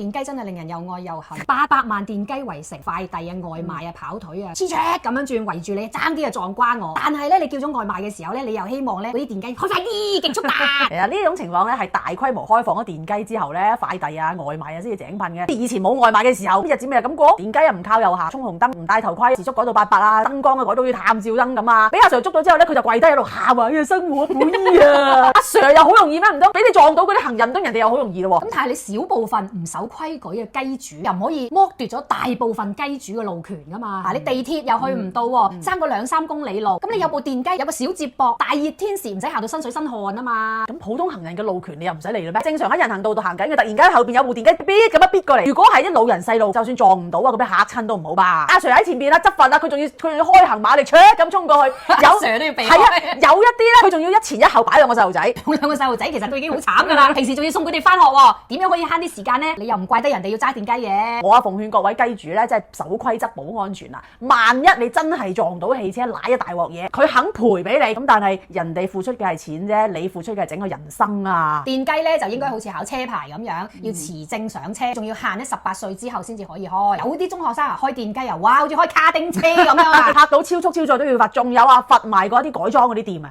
電雞真係令人又愛又恨，800萬電雞圍城，快遞啊、外賣啊、跑腿啊，黐住咁樣轉圍住你，爭啲就撞瓜我。但係咧，你叫咗外賣嘅時候咧，你又希望咧嗰啲電雞開快啲，極速達。其實呢種情況咧係大規模開放咗電雞之後咧，快遞啊、外賣啊先至井噴嘅。以前冇外賣嘅時候，日子咪就咁過。電雞又唔靠右下，衝紅燈，唔戴頭盔，時速改到88啊，燈光啊改到要探照燈咁啊。俾阿 Sir 捉咗之後咧，佢就跪低喺度喊啊，生活本意啊！阿 Sir 又好容易咩？唔通俾你撞到嗰啲行人燈，人哋又好容易咯喎。咁但係你少部分唔守規矩嘅雞主，又唔可以剝奪咗大部分雞主嘅路權噶嘛？你地鐵又去唔到喎，爭個2-3公里路，咁你有部電雞，有個小接駁，大熱天時唔使行到身水身汗啊嘛。咁普通行人嘅路權你又唔使理啦咩？正常喺人行道度行緊嘅，突然間後邊有部電雞咇咁一咇過嚟，如果係啲老人細路，就算撞唔到啊，咁俾嚇親都唔好吧？阿 Sir 喺前邊啦，執法啦，佢仲要開行馬力咁衝過去，阿 Sir 都要避開。係啊，有一啲咧，佢仲要一前一後擺兩個細路仔，兩個細路仔其實都已經好慘噶啦，平時仲要送佢哋翻學喎，點樣可以慳啲時間呢？你又唔怪得人哋要揸電雞嘅。我奉勸各位雞主咧，即係守規則保安全啊！萬一你真係撞到汽車，瀨一大鑊嘢，佢肯賠俾你，咁但係人哋付出嘅係錢啫，你付出嘅係整個人生啊！電雞咧就應該好似考車牌咁樣，要持證上車，仲要限喺18歲之後先至可以開。有啲中學生開電雞哇，好似開卡丁車咁樣啊，拍到超速超載都要罰，仲有罰埋嗰啲改裝嗰啲店啊！